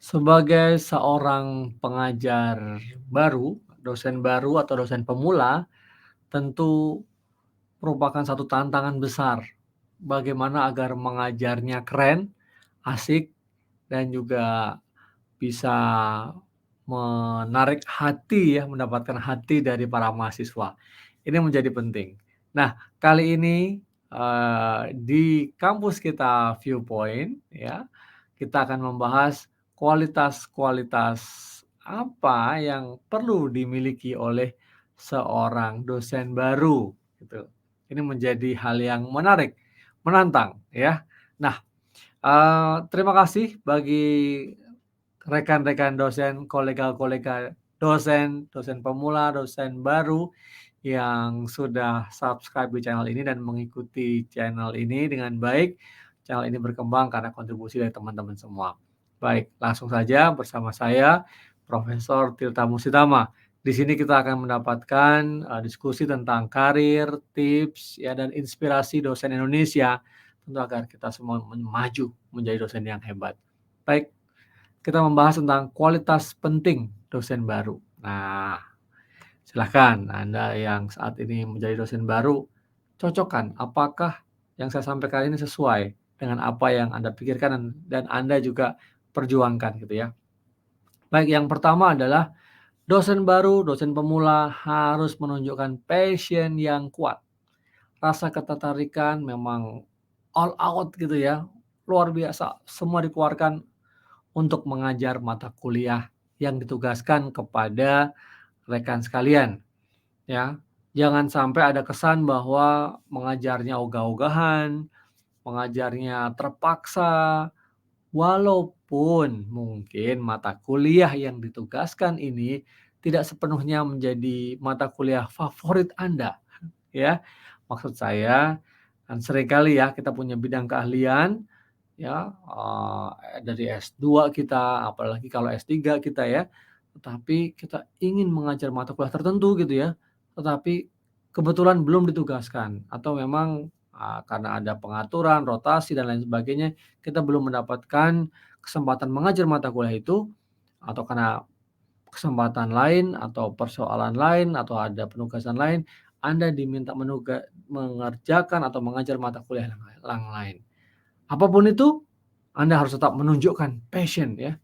Sebagai seorang pengajar baru, dosen baru atau dosen pemula, tentu merupakan satu tantangan besar. Bagaimana agar mengajarnya keren, asik, dan juga bisa menarik hati ya, mendapatkan hati dari para mahasiswa. Ini menjadi penting. Nah, kali ini, di kampus kita Viewpoint ya, kita akan membahas kualitas-kualitas apa yang perlu dimiliki oleh seorang dosen baru, gitu. Ini menjadi hal yang menarik, menantang ya. Nah, terima kasih bagi rekan-rekan dosen, kolega-kolega dosen, dosen pemula, dosen baru yang sudah subscribe di channel ini dan mengikuti channel ini dengan baik. Channel ini berkembang karena kontribusi dari teman-teman semua. Baik, langsung saja bersama saya, Profesor Tirta Musitama. Di sini kita akan mendapatkan diskusi tentang karir, tips, ya dan inspirasi dosen Indonesia, tentu agar kita semua maju menjadi dosen yang hebat. Baik, kita membahas tentang kualitas penting dosen baru. Nah, silahkan Anda yang saat ini menjadi dosen baru, cocokkan apakah yang saya sampaikan ini sesuai dengan apa yang Anda pikirkan dan Anda juga perjuangkan gitu ya. Baik, yang pertama adalah dosen baru, dosen pemula harus menunjukkan passion yang kuat. Rasa ketertarikan memang all out gitu ya, luar biasa, semua dikeluarkan untuk mengajar mata kuliah yang ditugaskan kepada rekan sekalian, ya. Jangan sampai ada kesan bahwa mengajarnya ogah-ogahan, mengajarnya terpaksa, walaupun mungkin mata kuliah yang ditugaskan ini tidak sepenuhnya menjadi mata kuliah favorit Anda, ya. Maksud saya, kan seringkali ya kita punya bidang keahlian, ya, dari S2 kita, apalagi kalau S3 kita ya, tetapi kita ingin mengajar mata kuliah tertentu gitu ya, tetapi kebetulan belum ditugaskan atau memang, karena ada pengaturan, rotasi dan lain sebagainya, kita belum mendapatkan kesempatan mengajar mata kuliah itu, atau karena kesempatan lain atau persoalan lain atau ada penugasan lain, Anda diminta mengerjakan atau mengajar mata kuliah yang lain. Apapun itu, Anda harus tetap menunjukkan passion ya,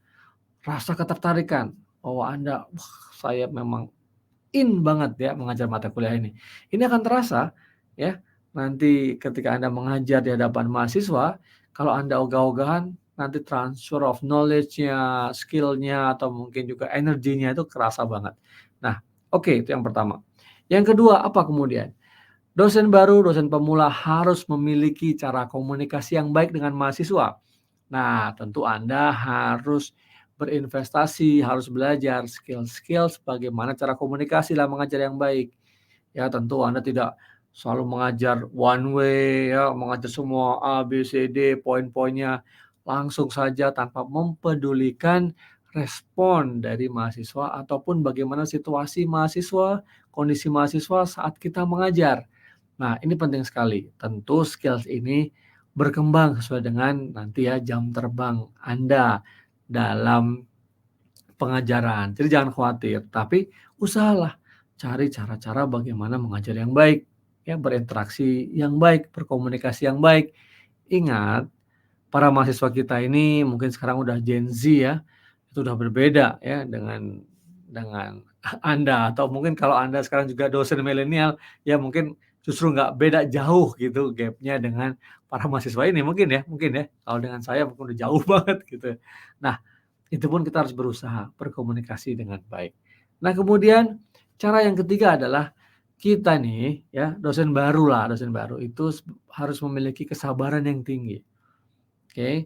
rasa ketertarikan bahwa Anda, "Wah, saya memang in banget ya mengajar mata kuliah ini." Ini akan terasa ya, nanti ketika Anda mengajar di hadapan mahasiswa, kalau Anda ogah-ogahan, nanti transfer of knowledge-nya, skill-nya, atau mungkin juga energinya itu kerasa banget. Nah, oke, itu yang pertama. Yang kedua, apa kemudian? Dosen baru, dosen pemula harus memiliki cara komunikasi yang baik dengan mahasiswa. Nah, tentu Anda harus berinvestasi, harus belajar skill-skill bagaimana cara komunikasi dalam mengajar yang baik. Ya, tentu Anda tidak selalu mengajar one way ya, mengajar semua A, B, C, D, poin-poinnya langsung saja tanpa mempedulikan respon dari mahasiswa ataupun bagaimana situasi mahasiswa, kondisi mahasiswa saat kita mengajar. Nah, ini penting sekali. Tentu skills ini berkembang sesuai dengan nanti ya jam terbang Anda dalam pengajaran. Jadi jangan khawatir, tapi usahalah cari cara-cara bagaimana mengajar yang baik, ya berinteraksi yang baik, berkomunikasi yang baik. Ingat, para mahasiswa kita ini mungkin sekarang udah Gen Z ya, itu udah berbeda ya dengan Anda atau mungkin kalau Anda sekarang juga dosen milenial, ya mungkin justru nggak beda jauh gitu gap-nya dengan para mahasiswa ini mungkin ya. Kalau dengan saya mungkin udah jauh banget gitu. Nah, itu pun kita harus berusaha berkomunikasi dengan baik. Nah, kemudian cara yang ketiga adalah kita nih ya, dosen baru lah, dosen baru itu harus memiliki kesabaran yang tinggi. Oke,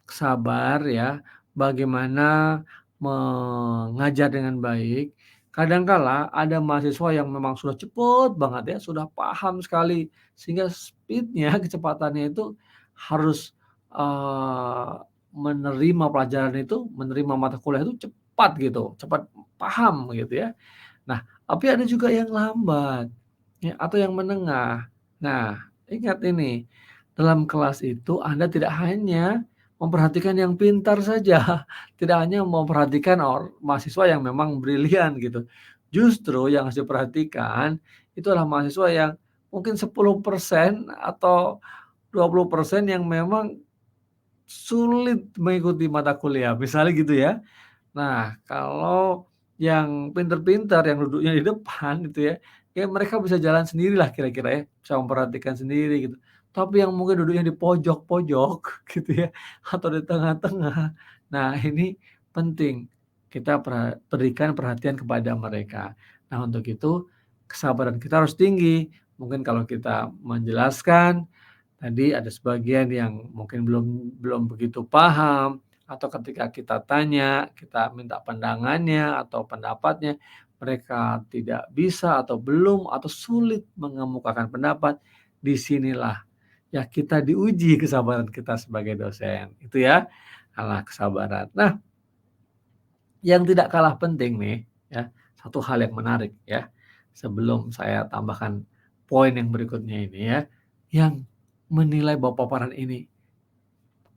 sabar ya, bagaimana mengajar dengan baik. Kadangkala ada mahasiswa yang memang sudah cepet banget ya, sudah paham sekali, sehingga speed-nya, kecepatannya itu harus, eee, menerima pelajaran itu, menerima mata kuliah itu cepat gitu, cepat paham gitu ya. Nah, tapi ada juga yang lambat, ya, atau yang menengah. Nah, ingat ini, dalam kelas itu Anda tidak hanya memperhatikan yang pintar saja, tidak hanya memperhatikan mahasiswa yang memang brilian gitu. Justru yang harus diperhatikan itu adalah mahasiswa yang mungkin 10% atau 20% yang memang sulit mengikuti mata kuliah, misalnya gitu ya. Nah, kalau yang pinter-pinter, yang duduknya di depan gitu ya, ya mereka bisa jalan sendirilah kira-kira ya, bisa memperhatikan sendiri gitu. Tapi yang mungkin duduknya di pojok-pojok gitu ya, atau di tengah-tengah, nah ini penting kita berikan perhatian kepada mereka. Nah, untuk itu kesabaran kita harus tinggi. Mungkin kalau kita menjelaskan, tadi ada sebagian yang mungkin belum belum begitu paham, atau ketika kita tanya, kita minta pandangannya atau pendapatnya, mereka tidak bisa atau belum atau sulit mengemukakan pendapat, disinilah ya kita diuji kesabaran kita sebagai dosen, itu ya, adalah kesabaran. Nah, yang tidak kalah penting nih, ya, satu hal yang menarik ya, sebelum saya tambahkan poin yang berikutnya ini ya, yang menilai bahwa paparan ini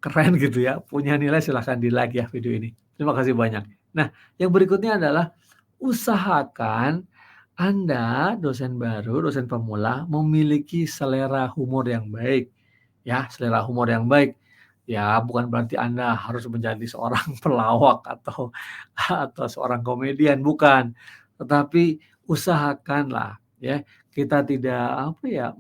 keren gitu ya, punya nilai silahkan di-like ya video ini. Terima kasih banyak. Nah, yang berikutnya adalah usahakan Anda, dosen baru, dosen pemula, memiliki selera humor yang baik, ya, selera humor yang baik. Ya, bukan berarti Anda harus menjadi seorang pelawak atau seorang komedian, bukan. Tetapi usahakanlah ya, kita tidak apa ya,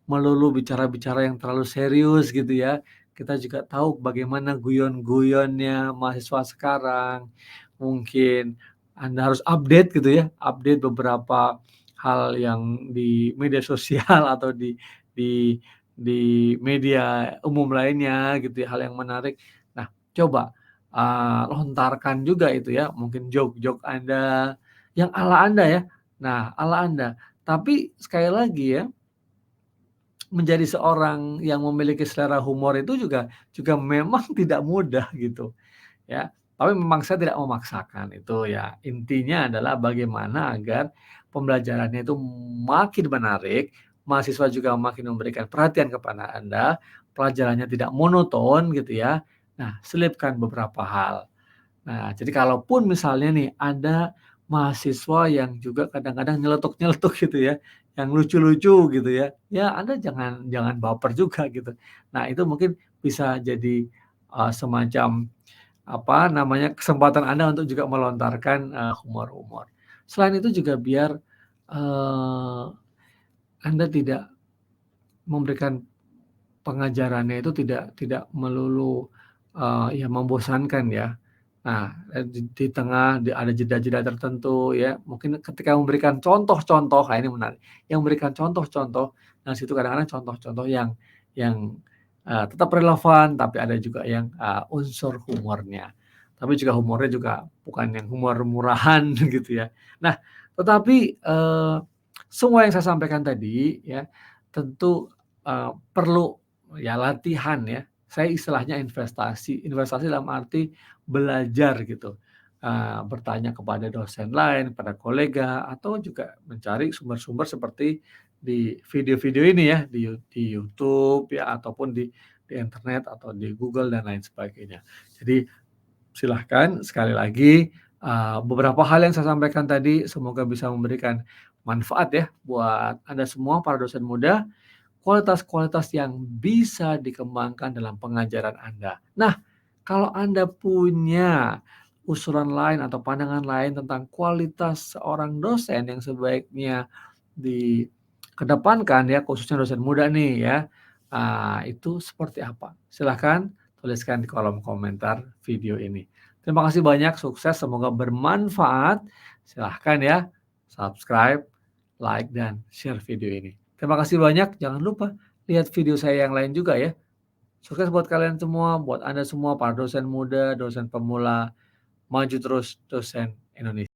melulu bicara-bicara yang terlalu serius gitu ya. Kita juga tahu bagaimana guyon-guyonnya mahasiswa sekarang. Mungkin Anda harus update gitu ya, update beberapa hal yang di media sosial atau di di media umum lainnya gitu ya, hal yang menarik. Nah, coba, lontarkan juga itu ya, mungkin joke-joke Anda, yang ala Anda ya. Nah, ala Anda. Tapi sekali lagi ya, menjadi seorang yang memiliki selera humor itu juga memang tidak mudah gitu, ya. Tapi memang saya tidak memaksakan itu ya. Intinya adalah bagaimana agar pembelajarannya itu makin menarik, mahasiswa juga makin memberikan perhatian kepada Anda, pelajarannya tidak monoton gitu ya. Nah, selipkan beberapa hal. Nah, jadi kalaupun misalnya nih ada mahasiswa yang juga kadang-kadang nyeletuk-nyeletuk gitu ya, yang lucu-lucu gitu ya, ya Anda jangan jangan baper juga gitu. Nah, itu mungkin bisa jadi, semacam apa namanya, kesempatan Anda untuk juga melontarkan, humor-humor. Selain itu juga biar, eee, Anda tidak memberikan pengajarannya itu tidak melulu, ya membosankan ya. Nah, di tengah ada jeda-jeda tertentu ya, mungkin ketika memberikan contoh-contoh, nah ini menarik, yang memberikan contoh-contoh, nah situ kadang-kadang contoh-contoh yang, tetap relevan, tapi ada juga yang, unsur humornya. Tapi juga humornya juga bukan yang humor murahan gitu ya. Nah, tetapi, semua yang saya sampaikan tadi ya, tentu, perlu ya latihan ya, saya istilahnya investasi. Investasi dalam arti belajar gitu, bertanya kepada dosen lain, kepada kolega, atau juga mencari sumber-sumber seperti di video-video ini ya, di YouTube ya, ataupun di internet atau di Google dan lain sebagainya. Jadi silahkan sekali lagi, beberapa hal yang saya sampaikan tadi semoga bisa memberikan manfaat ya buat Anda semua para dosen muda. Kualitas-kualitas yang bisa dikembangkan dalam pengajaran Anda. Nah, kalau Anda punya usulan lain atau pandangan lain tentang kualitas seorang dosen yang sebaiknya dikedepankan ya, khususnya dosen muda nih ya, itu seperti apa? Silahkan tuliskan di kolom komentar video ini. Terima kasih banyak, sukses, semoga bermanfaat. Silahkan ya, subscribe, like, dan share video ini. Terima kasih banyak, jangan lupa lihat video saya yang lain juga ya. Sukses buat kalian semua, buat Anda semua para dosen muda, dosen pemula, maju terus dosen Indonesia.